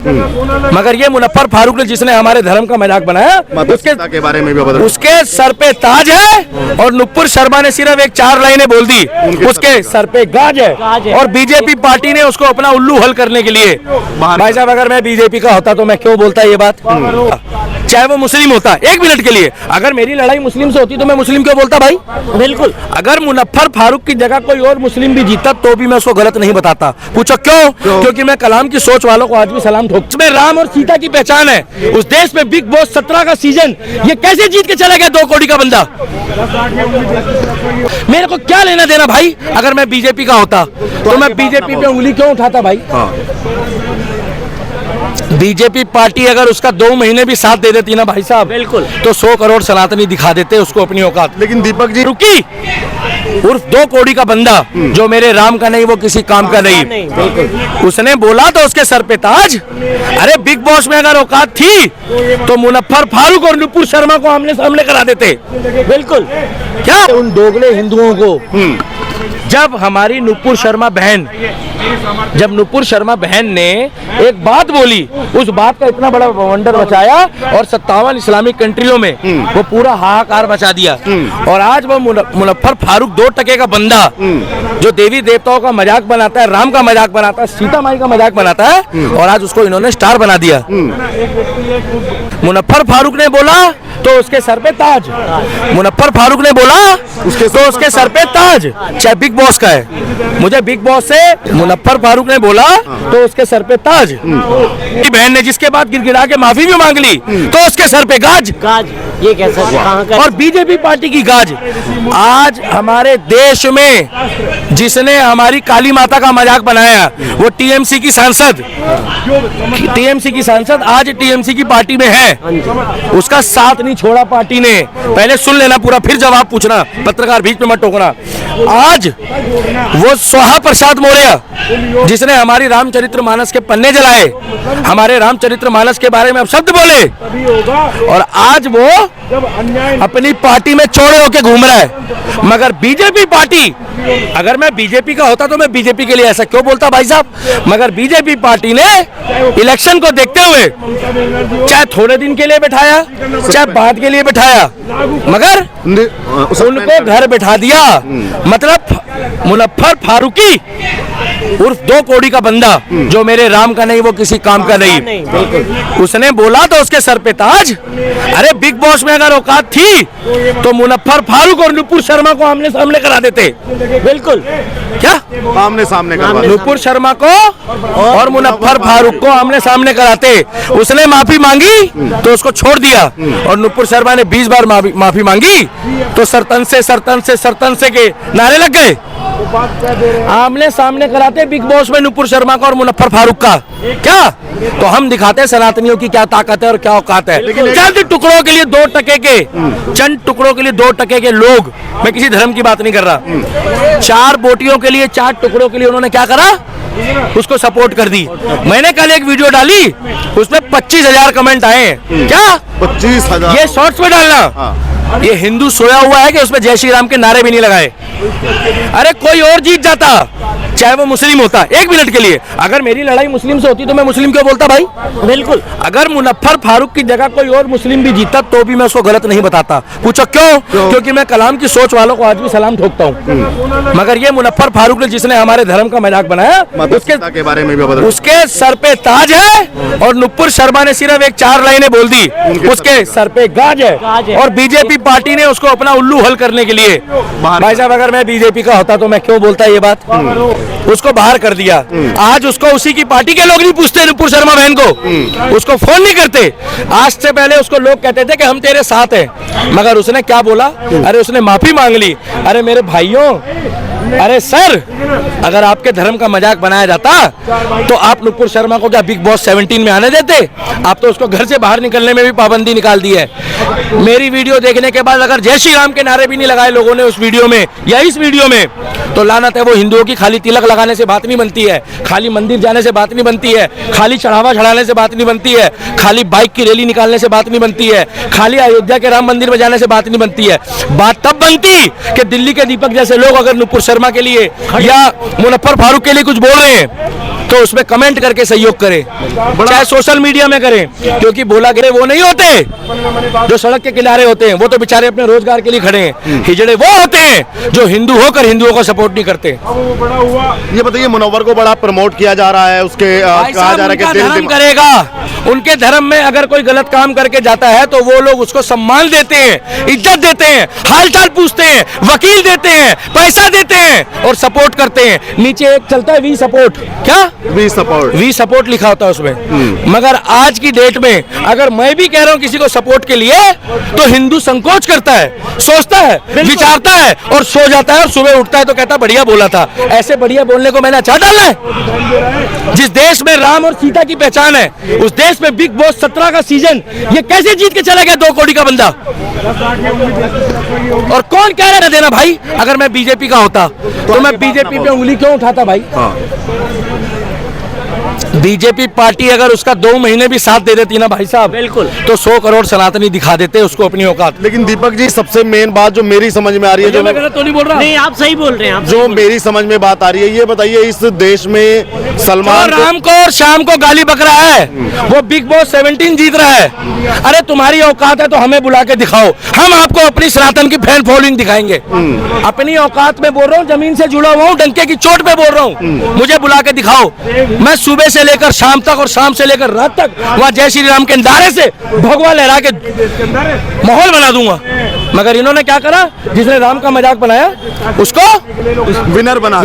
मगर ये मुनव्वर फारूक ने जिसने हमारे धर्म का मजाक बनाया, उसके के बारे में भी बता। उसके सर पे ताज है और नुपुर शर्मा ने सिर्फ एक 4 लाइनें बोल दी, उसके सर पे गाज है। और बीजेपी पार्टी ने उसको अपना उल्लू हल करने के लिए, भाई साहब अगर मैं बीजेपी का होता तो मैं क्यों बोलता ये बात, चाहे वो मुस्लिम होता, 1 मिनट के लिए अगर मेरी लड़ाई मुस्लिम से होती तो मैं मुस्लिम क्यों बोलता भाई। बिल्कुल, अगर मुनव्वर फारूक की जगह कोई और मुस्लिम भी जीता तो भी मैं उसको गलत नहीं बताता। पूछो क्यों? क्योंकि मैं कलाम की सोच वालों को आज भी सलाम ठोक। में राम और सीता की पहचान है। उस देश में बिग बॉस 17 का सीजन ये कैसे जीत के चला गया 2 करोड़ का बंदा। मेरे को क्या लेना देना भाई, अगर मैं बीजेपी का होता तो मैं बीजेपी पे उंगली क्यों उठाता भाई। बीजेपी पार्टी अगर उसका 2 महीने भी साथ दे देती ना भाई साहब, बिल्कुल, तो 100 करोड़ सनातनी दिखा देते उसको अपनी औकात। लेकिन दीपक जी रुकी उर्फ 2 करोड़ का बंदा जो मेरे राम का नहीं वो किसी काम का नहीं, उसने बोला तो उसके सर पे ताज। अरे बिग बॉस में अगर औकात थी तो मुनव्वर फारूक और नुपुर शर्मा को आमने सामने करा देते। बिल्कुल, क्या उन दोगले हिंदुओं को, जब हमारी नुपुर शर्मा बहन ने एक बात बोली, उस बात का इतना बड़ा वंडर मचाया और 57 इस्लामिक कंट्रियों में वो पूरा हाहाकार मचा दिया। और आज वो मुनव्वर फारूक 2 टके का बंदा जो देवी देवताओं का मजाक बनाता है, राम का मजाक बनाता है, सीता माई का मजाक बनाता है, और आज उसको इन्होंने स्टार बना दिया। मुनव्वर फारूक ने बोला तो उसके सर पे ताज, मुनव्वर फारूक ने बोला तो उसके सर पे ताज, चाहे बिग बॉस का है। मुझे बिग बॉस से मुनव्वर फारूक ने बोला तो उसके सर पे ताज, बहन ने जिसके बाद गिड़गिड़ा के माफी भी मांग ली तो उसके सर पे गाज। ये कैसा और बीजेपी पार्टी की गाज। आज हमारे देश में जिसने हमारी काली माता का मजाक बनाया वो टीएमसी की सांसद आज टीएमसी की पार्टी में है, उसका साथ नहीं छोड़ा पार्टी ने। पहले सुन लेना पूरा फिर जवाब पूछना, पत्रकार बीच में मत टोकना। आज वो स्वाहा प्रसाद मौर्य जिसने हमारी रामचरितमानस के पन्ने जलाए, हमारे रामचरितमानस के बारे में अब शब्द बोले, और आज वो अपनी पार्टी में चौड़े होके घूम रहा है। मगर बीजेपी पार्टी, अगर मैं बीजेपी का होता तो मैं बीजेपी के लिए ऐसा क्यों बोलता भाई साहब। मगर बीजेपी पार्टी ने इलेक्शन को देखते हुए चाहे थोड़े दिन के लिए बैठाया चाहे बाद के लिए बैठाया, मगर उनको घर बैठा दिया। मतलब मुनव्वर फारूकी उर्फ 2 करोड़ का बंदा जो मेरे राम का नहीं वो किसी काम का नहीं, उसने बोला तो उसके सर पे ताज। अरे बिग बॉस में अगर औकात थी तो मुनव्वर फारूक और नुपुर शर्मा को आमने सामने करा देते। बिल्कुल, क्या आमने सामने नुपुर शर्मा को और मुनव्वर फारूक को आमने सामने कराते। उसने माफी मांगी तो उसको छोड़ दिया, और नुपुर शर्मा ने 20 बार माफी मांगी तो सरतन से के नारे लग गए। आमने सामने कराते बिग बॉस में नुपुर शर्मा का और मुनव्वर फारूक का। क्या तो हम दिखाते सनातनियों की क्या ताकत है और क्या औकात है। चंद टुकड़ों के लिए 2 टके के लोग, मैं किसी धर्म की बात नहीं कर रहा, 4 बोटियों के लिए 4 टुकड़ों के लिए उन्होंने क्या करा, उसको सपोर्ट कर दी। मैंने कल एक वीडियो डाली, उसमें 25,000 कमेंट आए। क्या 25,000? ये शॉर्ट्स में डालना। ये हिंदू सोया हुआ है कि उसमें जय श्री राम के नारे भी नहीं लगाए। अरे कोई और जीत जाता, चाहे वो मुस्लिम होता, 1 मिनट के लिए अगर मेरी लड़ाई मुस्लिम से होती तो मैं मुस्लिम क्यों बोलता भाई। बिल्कुल, अगर मुनव्वर फारूक की जगह कोई और मुस्लिम भी जीता तो भी मैं उसको गलत नहीं बताता। पूछो क्यों? क्योंकि मैं कलाम की सोच वालों को आज भी सलाम ठोकता हूँ। मगर ये मुनव्वर फारूक ने जिसने हमारे धर्म का मजाक बनाया, उसके बारे में भी बता। उसके सर पे ताज है और नुपुर शर्मा ने सिर्फ एक 4 लाइनें बोल दी, उसके सर पे गाज है। और बीजेपी पार्टी ने उसको अपना उल्लू हल करने के लिए, भाई साहब अगर मैं बीजेपी का होता तो मैं क्यों बोलता ये बात, उसको बाहर कर दिया। आज उसको उसी की पार्टी के लोग नहीं पूछते, नुपुर शर्मा बहन को उसको फोन नहीं करते। आज से पहले उसको लोग कहते थे कि हम तेरे साथ हैं, मगर उसने क्या बोला, अरे उसने माफी मांग ली। अरे मेरे भाइयों, अरे सर, अगर आपके धर्म का मजाक बनाया जाता तो आप नुपुर शर्मा को क्या बिग बॉस 17 में आने देते? आप तो उसको घर से बाहर निकलने में भी पाबंदी निकाल दी है। मेरी वीडियो देखने के बाद अगर जय श्री राम के नारे भी नहीं लगाए लोगों ने उस वीडियो में या इस वीडियो में, तो लानत है वो हिंदुओं की। खाली तिलक लगाने से बात नहीं बनती है, खाली मंदिर जाने से बात नहीं बनती है, खाली चढ़ावा चढ़ाने से बात नहीं बनती है, खाली बाइक की रैली निकालने से बात नहीं बनती है, खाली अयोध्या के राम मंदिर में जाने से बात नहीं बनती है। बात तब बनती कि दिल्ली के दीपक जैसे लोग अगर नुपुर शर्मा के लिए या मुनव्वर फारूक के लिए कुछ बोल रहे हैं तो उसमें कमेंट करके सहयोग करें, चाहे सोशल मीडिया में करें, क्योंकि बोला गिरे वो नहीं होते जो सड़क के किनारे होते हैं, वो तो बेचारे अपने रोजगार के लिए खड़े हैं। हिजड़े वो होते हैं जो हिंदू होकर हिंदुओं को सपोर्ट नहीं करते। ये बताइए, मुनव्वर को बड़ा प्रमोट किया जा रहा है, उसके भाई कहा साहब, जा रहा उनका है कि धर्म करेगा, उनके धर्म में अगर कोई गलत काम करके जाता है तो वो लोग उसको सम्मान देते हैं, इज्जत देते हैं, हालचाल पूछते हैं, वकील देते हैं, पैसा देते हैं और सपोर्ट करते हैं। नीचे एक चलता है वी सपोर्ट, क्या वी सपोर्ट, वी सपोर्ट लिखा होता है उसमें। मगर आज की डेट में अगर मैं भी कह रहा हूं किसी को सपोर्ट के लिए, तो हिंदू संकोच करता है, सोचता है, विचारता है और सो जाता है, और सुबह उठता है तो कहता है बढ़िया बोला था। ऐसे बढ़िया बोलने को मैंने अच्छा डालना है? जिस देश में राम और सीता की पहचान है, उस देश में बिग बॉस 17 का सीजन ये कैसे जीत के चला गया 2 करोड़ का बंदा? और कौन कह रहा है देना भाई? अगर मैं बीजेपी का होता तो मैं बीजेपी पे उंगली क्यों उठाता भाई? बीजेपी पार्टी अगर उसका 2 महीने भी साथ दे देती ना भाई साहब, बिल्कुल, तो 100 करोड़ सनातनी दिखा देते उसको अपनी औकात। लेकिन दीपक जी, सबसे मेन बात जो मेरी समझ में आ रही है, जो मैं गलत तो नहीं बोल रहा? नहीं, आप सही बोल रहे हैं। आप जो मेरी समझ में बात आ रही है, ये बताइए, इस देश में सलमान राम को और शाम को गाली बक रहा है, वो बिग बॉस 17 जीत रहा है। अरे तुम्हारी औकात है तो हमें बुला के दिखाओ, हम आपको अपनी सनातन की फैन फॉलोइंग दिखाएंगे। अपनी औकात में बोल रहा हूँ, जमीन से जुड़ा हुआ हूँ, डंके की चोट पे बोल रहा हूँ, मुझे बुला के दिखाओ। मैं सुबह से लेकर शाम तक और शाम से लेकर रात तक वहां जय श्री राम के नारे से भगवा लहरा के माहौल बना दूंगा। मगर इन्होंने क्या करा? जिसने राम का मजाक बनाया उसको विनर बना